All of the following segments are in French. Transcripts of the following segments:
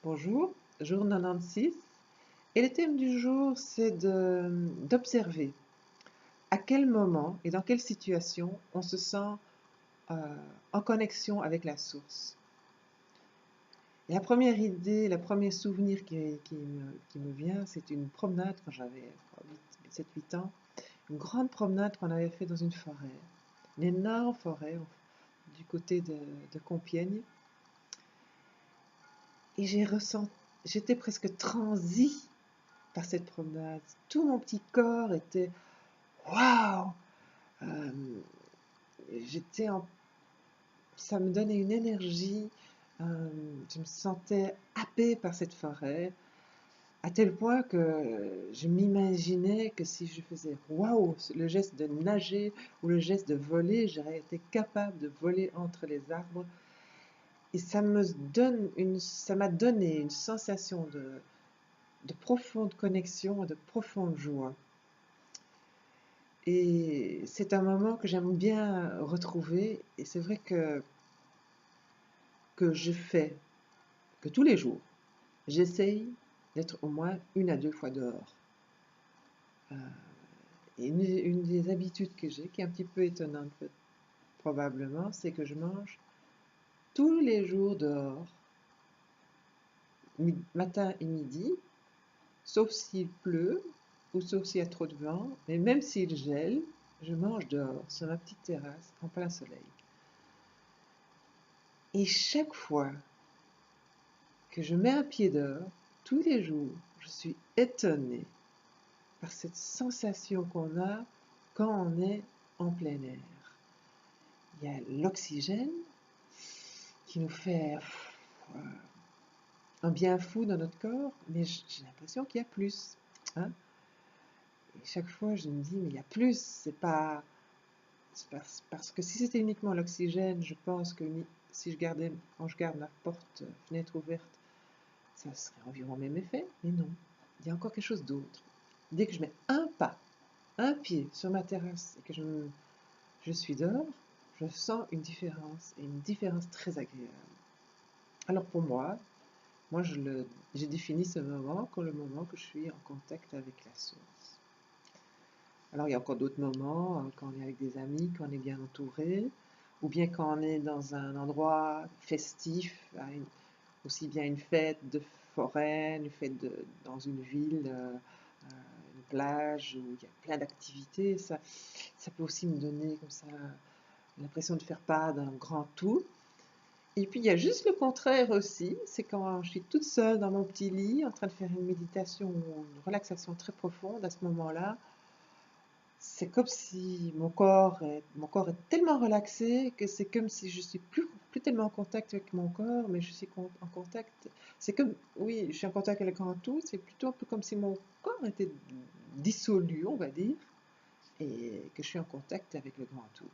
Bonjour, jour 96. Et le thème du jour, c'est d'observer à quel moment et dans quelle situation on se sent en connexion avec la source. Et la première idée, le premier souvenir qui me vient, c'est une promenade quand j'avais 7-8 ans, une grande promenade qu'on avait fait dans une forêt, une énorme forêt du côté de Compiègne. Et j'étais presque transie par cette promenade. Tout mon petit corps était waouh. Euh, j'étais en, Ça me donnait une énergie. Je me sentais happée par cette forêt, à tel point que je m'imaginais que si je faisais waouh, le geste de nager ou le geste de voler, j'aurais été capable de voler entre les arbres. Et ça m'a donné une sensation de profonde connexion et de profonde joie. Et c'est un moment que j'aime bien retrouver. Et c'est vrai que je fais, que tous les jours, j'essaye d'être au moins 1 à 2 fois dehors. Euh, et une des habitudes que j'ai, qui est un petit peu étonnante probablement, c'est que je mange tous les jours dehors, matin et midi, sauf s'il pleut ou sauf s'il y a trop de vent. Mais même s'il gèle, je mange dehors, sur ma petite terrasse, en plein soleil. Et chaque fois que je mets un pied dehors, tous les jours, je suis étonnée par cette sensation qu'on a quand on est en plein air. Il y a l'oxygène qui nous fait un bien fou dans notre corps, mais j'ai l'impression qu'il y a plus. Hein. Et chaque fois, je me dis, mais il y a plus. C'est parce que si c'était uniquement l'oxygène, je pense que si quand je garde ma fenêtre ouverte, ça serait environ le même effet, mais non, il y a encore quelque chose d'autre. Dès que je mets un pied sur ma terrasse et que je suis dehors, je sens une différence, et une différence très agréable. Alors pour moi j'ai défini ce moment comme le moment que je suis en contact avec la source. Alors il y a encore d'autres moments, quand on est avec des amis, quand on est bien entouré, ou bien quand on est dans un endroit festif, aussi bien une fête de forêt, une fête dans une ville, une plage où il y a plein d'activités. Ça peut aussi me donner comme ça l'impression de faire part d'un grand tout. Et puis il y a juste le contraire aussi, c'est quand je suis toute seule dans mon petit lit en train de faire une méditation ou une relaxation très profonde. À ce moment-là, c'est comme si mon corps est tellement relaxé que c'est comme si je suis plus tellement en contact avec mon corps, mais je suis en contact. C'est comme, oui, je suis en contact avec le grand tout, c'est plutôt un peu comme si mon corps était dissolu, on va dire, et que je suis en contact avec le grand tout.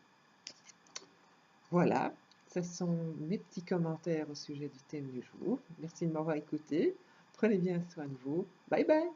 Voilà, ce sont mes petits commentaires au sujet du thème du jour. Merci de m'avoir écouté. Prenez bien soin de vous. Bye bye!